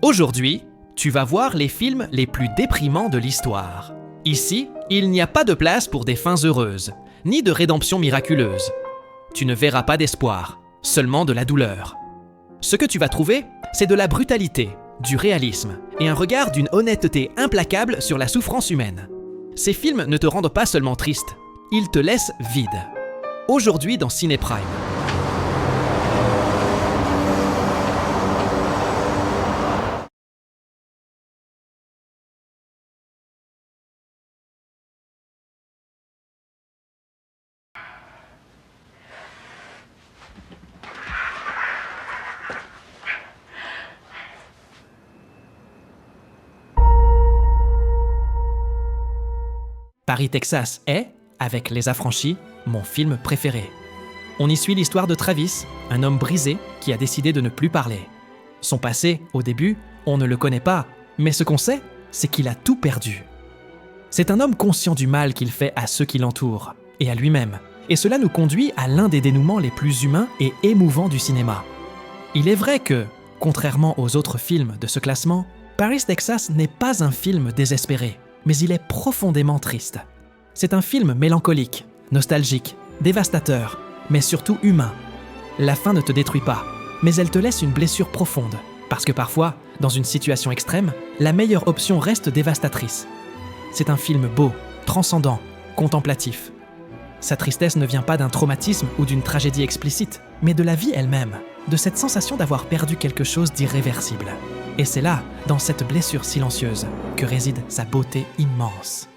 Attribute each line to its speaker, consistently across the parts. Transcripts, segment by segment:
Speaker 1: Aujourd'hui, tu vas voir les films les plus déprimants de l'histoire. Ici, il n'y a pas de place pour des fins heureuses, ni de rédemption miraculeuse. Tu ne verras pas d'espoir, seulement de la douleur. Ce que tu vas trouver, c'est de la brutalité, du réalisme et un regard d'une honnêteté implacable sur la souffrance humaine. Ces films ne te rendent pas seulement triste, ils te laissent vide. Aujourd'hui dans Ciné Prime. Paris, Texas est, avec Les Affranchis, mon film préféré. On y suit l'histoire de Travis, un homme brisé qui a décidé de ne plus parler. Son passé, au début, on ne le connaît pas, mais ce qu'on sait, c'est qu'il a tout perdu. C'est un homme conscient du mal qu'il fait à ceux qui l'entourent, et à lui-même, et cela nous conduit à l'un des dénouements les plus humains et émouvants du cinéma. Il est vrai que, contrairement aux autres films de ce classement, Paris, Texas n'est pas un film désespéré, mais il est profondément triste. C'est un film mélancolique, nostalgique, dévastateur, mais surtout humain. La fin ne te détruit pas, mais elle te laisse une blessure profonde, parce que parfois, dans une situation extrême, la meilleure option reste dévastatrice. C'est un film beau, transcendant, contemplatif. Sa tristesse ne vient pas d'un traumatisme ou d'une tragédie explicite, mais de la vie elle-même, de cette sensation d'avoir perdu quelque chose d'irréversible. Et c'est là, dans cette blessure silencieuse, que réside sa beauté immense.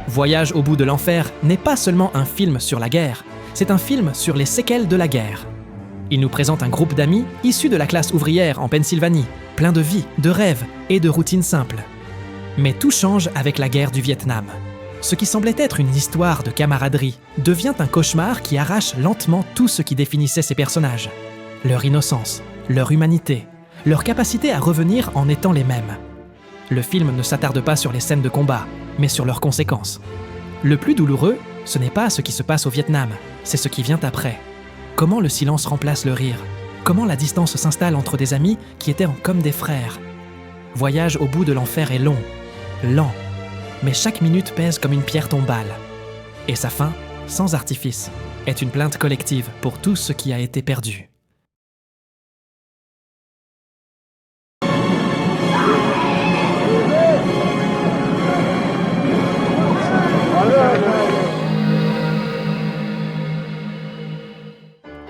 Speaker 1: Voyage au bout de l'enfer n'est pas seulement un film sur la guerre, c'est un film sur les séquelles de la guerre. Il nous présente un groupe d'amis issus de la classe ouvrière en Pennsylvanie, plein de vie, de rêves et de routines simples. Mais tout change avec la guerre du Vietnam. Ce qui semblait être une histoire de camaraderie devient un cauchemar qui arrache lentement tout ce qui définissait ces personnages. Leur innocence, leur humanité, leur capacité à revenir en étant les mêmes. Le film ne s'attarde pas sur les scènes de combat, mais sur leurs conséquences. Le plus douloureux, ce n'est pas ce qui se passe au Vietnam, c'est ce qui vient après. Comment le silence remplace le rire? Comment la distance s'installe entre des amis qui étaient comme des frères? Voyage au bout de l'enfer est long, lent, mais chaque minute pèse comme une pierre tombale. Et sa fin, sans artifice, est une plainte collective pour tout ce qui a été perdu.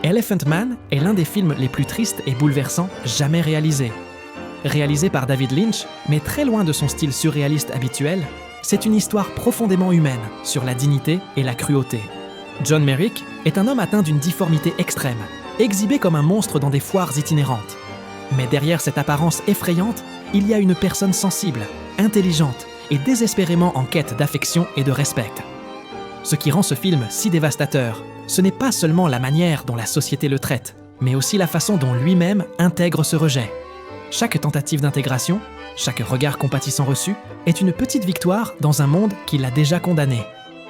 Speaker 1: Elephant Man est l'un des films les plus tristes et bouleversants jamais réalisés. Réalisé par David Lynch, mais très loin de son style surréaliste habituel, c'est une histoire profondément humaine sur la dignité et la cruauté. John Merrick est un homme atteint d'une difformité extrême, exhibé comme un monstre dans des foires itinérantes. Mais derrière cette apparence effrayante, il y a une personne sensible, intelligente et désespérément en quête d'affection et de respect. Ce qui rend ce film si dévastateur, ce n'est pas seulement la manière dont la société le traite, mais aussi la façon dont lui-même intègre ce rejet. Chaque tentative d'intégration, chaque regard compatissant reçu, est une petite victoire dans un monde qui l'a déjà condamné.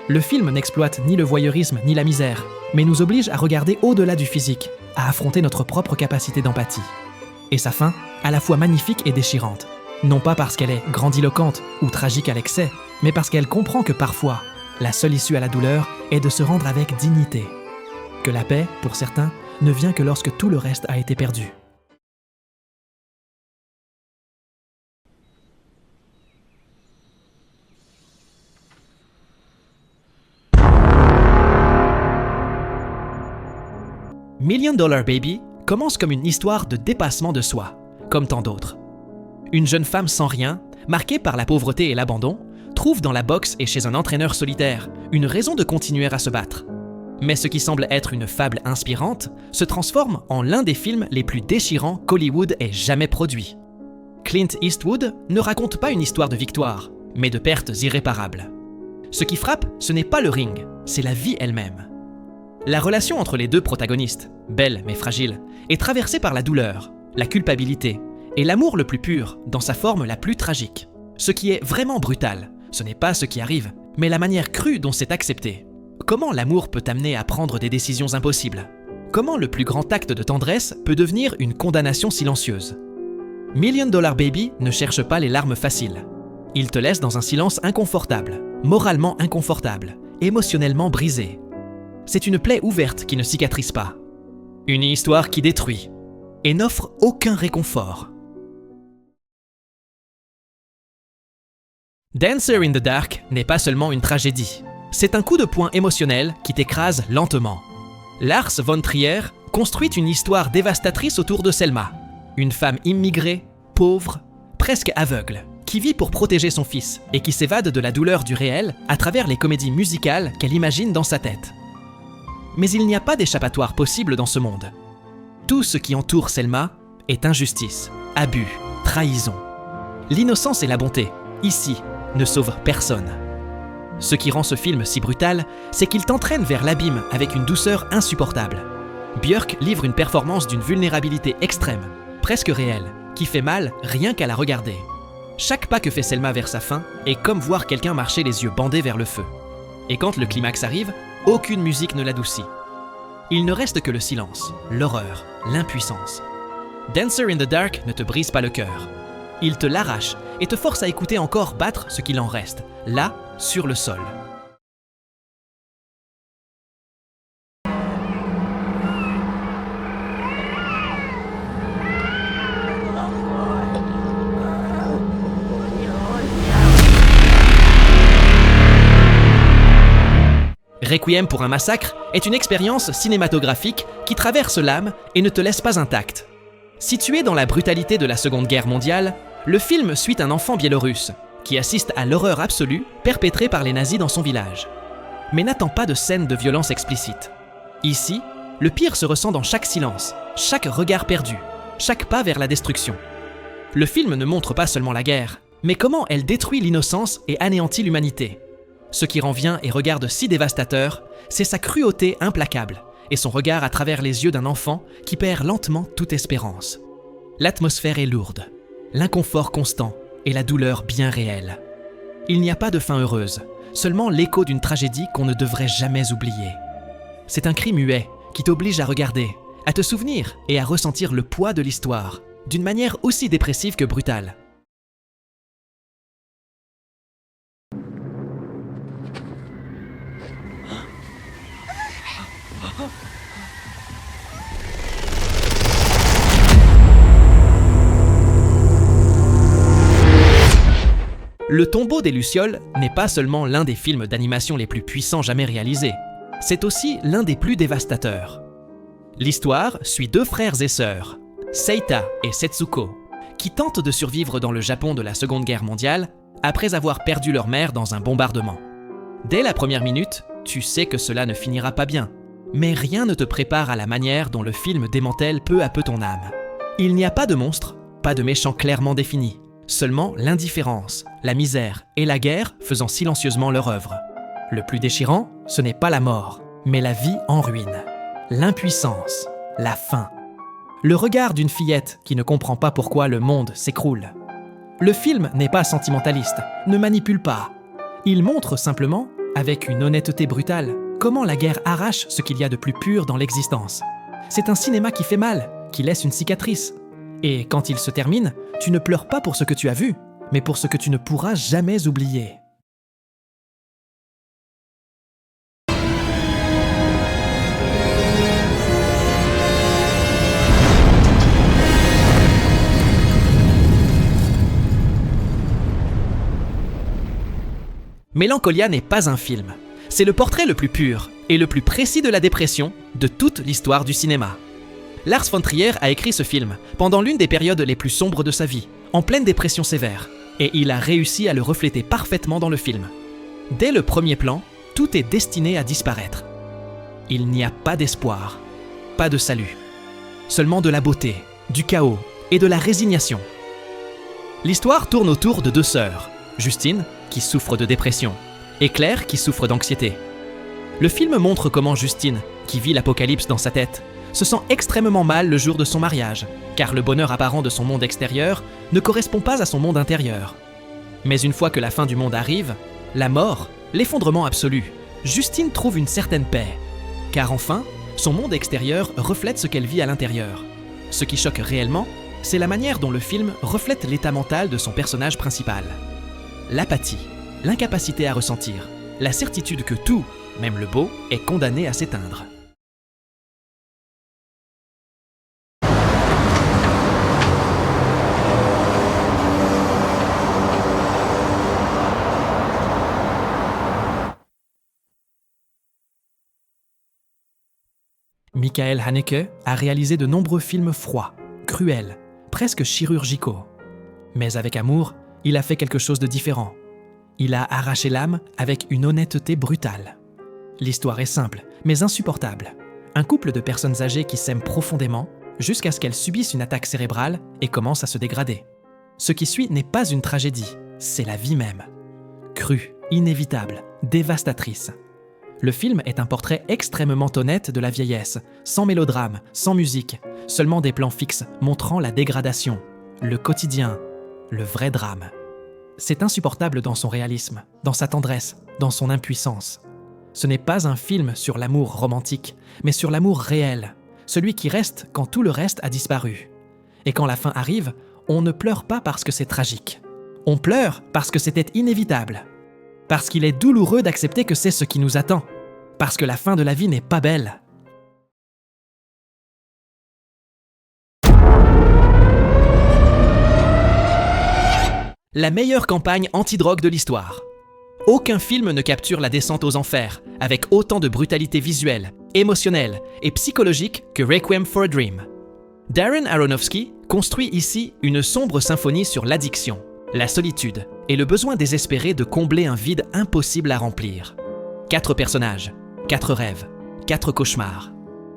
Speaker 1: Le film n'exploite ni le voyeurisme ni la misère, mais nous oblige à regarder au-delà du physique, à affronter notre propre capacité d'empathie. Et sa fin, à la fois magnifique et déchirante. Non pas parce qu'elle est grandiloquente ou tragique à l'excès, mais parce qu'elle comprend que parfois, la seule issue à la douleur est de se rendre avec dignité. Que la paix, pour certains, ne vient que lorsque tout le reste a été perdu. Million Dollar Baby commence comme une histoire de dépassement de soi, comme tant d'autres. Une jeune femme sans rien, marquée par la pauvreté et l'abandon, trouve dans la boxe et chez un entraîneur solitaire une raison de continuer à se battre. Mais ce qui semble être une fable inspirante se transforme en l'un des films les plus déchirants qu'Hollywood ait jamais produit. Clint Eastwood ne raconte pas une histoire de victoire, mais de pertes irréparables. Ce qui frappe, ce n'est pas le ring, c'est la vie elle-même. La relation entre les deux protagonistes, belle mais fragile, est traversée par la douleur, la culpabilité et l'amour le plus pur dans sa forme la plus tragique. Ce qui est vraiment brutal, Ce n'est pas ce qui arrive, mais la manière crue dont c'est accepté. Comment l'amour peut t'amener à prendre des décisions impossibles? Comment le plus grand acte de tendresse peut devenir une condamnation silencieuse? Million Dollar Baby ne cherche pas les larmes faciles. Il te laisse dans un silence inconfortable, moralement inconfortable, émotionnellement brisé. C'est une plaie ouverte qui ne cicatrise pas. Une histoire qui détruit et n'offre aucun réconfort. Dancer in the Dark n'est pas seulement une tragédie. C'est un coup de poing émotionnel qui t'écrase lentement. Lars von Trier construit une histoire dévastatrice autour de Selma, une femme immigrée, pauvre, presque aveugle, qui vit pour protéger son fils et qui s'évade de la douleur du réel à travers les comédies musicales qu'elle imagine dans sa tête. Mais il n'y a pas d'échappatoire possible dans ce monde. Tout ce qui entoure Selma est injustice, abus, trahison. L'innocence et la bonté, ici, ne sauvent personne. Ce qui rend ce film si brutal, c'est qu'il t'entraîne vers l'abîme avec une douceur insupportable. Björk livre une performance d'une vulnérabilité extrême, presque réelle, qui fait mal rien qu'à la regarder. Chaque pas que fait Selma vers sa fin est comme voir quelqu'un marcher les yeux bandés vers le feu. Et quand le climax arrive, aucune musique ne l'adoucit. Il ne reste que le silence, l'horreur, l'impuissance. Dancer in the Dark ne te brise pas le cœur. Il te l'arrache et te force à écouter encore battre ce qu'il en reste, là, sur le sol. Requiem pour un massacre est une expérience cinématographique qui traverse l'âme et ne te laisse pas intact. Situé dans la brutalité de la Seconde Guerre mondiale, le film suit un enfant biélorusse qui assiste à l'horreur absolue perpétrée par les nazis dans son village. Mais n'attend pas de scènes de violence explicites. Ici, le pire se ressent dans chaque silence, chaque regard perdu, chaque pas vers la destruction. Le film ne montre pas seulement la guerre, mais comment elle détruit l'innocence et anéantit l'humanité. Ce qui rend Vien et regarde si dévastateur, c'est sa cruauté implacable et son regard à travers les yeux d'un enfant qui perd lentement toute espérance. L'atmosphère est lourde, l'inconfort constant et la douleur bien réelle. Il n'y a pas de fin heureuse, seulement l'écho d'une tragédie qu'on ne devrait jamais oublier. C'est un cri muet qui t'oblige à regarder, à te souvenir et à ressentir le poids de l'histoire, d'une manière aussi dépressive que brutale. Le Tombeau des Lucioles n'est pas seulement l'un des films d'animation les plus puissants jamais réalisés, c'est aussi l'un des plus dévastateurs. L'histoire suit deux frères et sœurs, Seita et Setsuko, qui tentent de survivre dans le Japon de la Seconde Guerre mondiale après avoir perdu leur mère dans un bombardement. Dès la première minute, tu sais que cela ne finira pas bien, mais rien ne te prépare à la manière dont le film démantèle peu à peu ton âme. Il n'y a pas de monstre, pas de méchant clairement défini. Seulement l'indifférence, la misère et la guerre faisant silencieusement leur œuvre. Le plus déchirant, ce n'est pas la mort, mais la vie en ruine. L'impuissance, la faim. Le regard d'une fillette qui ne comprend pas pourquoi le monde s'écroule. Le film n'est pas sentimentaliste, ne manipule pas. Il montre simplement, avec une honnêteté brutale, comment la guerre arrache ce qu'il y a de plus pur dans l'existence. C'est un cinéma qui fait mal, qui laisse une cicatrice. Et quand il se termine, tu ne pleures pas pour ce que tu as vu, mais pour ce que tu ne pourras jamais oublier. Mélancolia n'est pas un film. C'est le portrait le plus pur et le plus précis de la dépression de toute l'histoire du cinéma. Lars von Trier a écrit ce film pendant l'une des périodes les plus sombres de sa vie, en pleine dépression sévère, et il a réussi à le refléter parfaitement dans le film. Dès le premier plan, tout est destiné à disparaître. Il n'y a pas d'espoir, pas de salut, seulement de la beauté, du chaos et de la résignation. L'histoire tourne autour de deux sœurs, Justine, qui souffre de dépression, et Claire, qui souffre d'anxiété. Le film montre comment Justine, qui vit l'apocalypse dans sa tête, se sent extrêmement mal le jour de son mariage, car le bonheur apparent de son monde extérieur ne correspond pas à son monde intérieur. Mais une fois que la fin du monde arrive, la mort, l'effondrement absolu, Justine trouve une certaine paix. Car enfin, son monde extérieur reflète ce qu'elle vit à l'intérieur. Ce qui choque réellement, c'est la manière dont le film reflète l'état mental de son personnage principal. L'apathie, l'incapacité à ressentir, la certitude que tout, même le beau, est condamné à s'éteindre. Michael Haneke a réalisé de nombreux films froids, cruels, presque chirurgicaux. Mais avec amour, il a fait quelque chose de différent. Il a arraché l'âme avec une honnêteté brutale. L'histoire est simple, mais insupportable. Un couple de personnes âgées qui s'aiment profondément jusqu'à ce qu'elles subissent une attaque cérébrale et commencent à se dégrader. Ce qui suit n'est pas une tragédie, c'est la vie même. Crue, inévitable, dévastatrice. Le film est un portrait extrêmement honnête de la vieillesse, sans mélodrame, sans musique, seulement des plans fixes montrant la dégradation, le quotidien, le vrai drame. C'est insupportable dans son réalisme, dans sa tendresse, dans son impuissance. Ce n'est pas un film sur l'amour romantique, mais sur l'amour réel, celui qui reste quand tout le reste a disparu. Et quand la fin arrive, on ne pleure pas parce que c'est tragique. On pleure parce que c'était inévitable. Parce qu'il est douloureux d'accepter que c'est ce qui nous attend. Parce que la fin de la vie n'est pas belle. La meilleure campagne anti-drogue de l'histoire. Aucun film ne capture la descente aux enfers avec autant de brutalité visuelle, émotionnelle et psychologique que Requiem for a Dream. Darren Aronofsky construit ici une sombre symphonie sur l'addiction, la solitude et le besoin désespéré de combler un vide impossible à remplir. 4 personnages, 4 rêves, 4 cauchemars.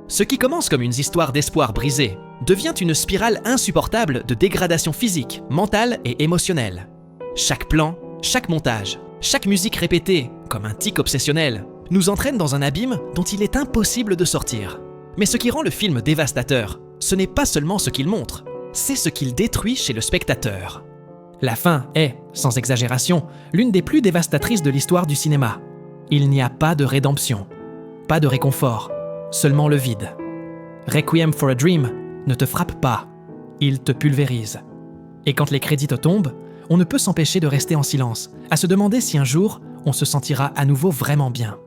Speaker 1: Ce qui commence comme une histoire d'espoir brisé devient une spirale insupportable de dégradation physique, mentale et émotionnelle. Chaque plan, chaque montage, chaque musique répétée, comme un tic obsessionnel, nous entraîne dans un abîme dont il est impossible de sortir. Mais ce qui rend le film dévastateur, ce n'est pas seulement ce qu'il montre, c'est ce qu'il détruit chez le spectateur. La fin est, sans exagération, l'une des plus dévastatrices de l'histoire du cinéma. Il n'y a pas de rédemption, pas de réconfort, seulement le vide. Requiem for a Dream ne te frappe pas, il te pulvérise. Et quand les crédits tombent, on ne peut s'empêcher de rester en silence, à se demander si un jour, on se sentira à nouveau vraiment bien.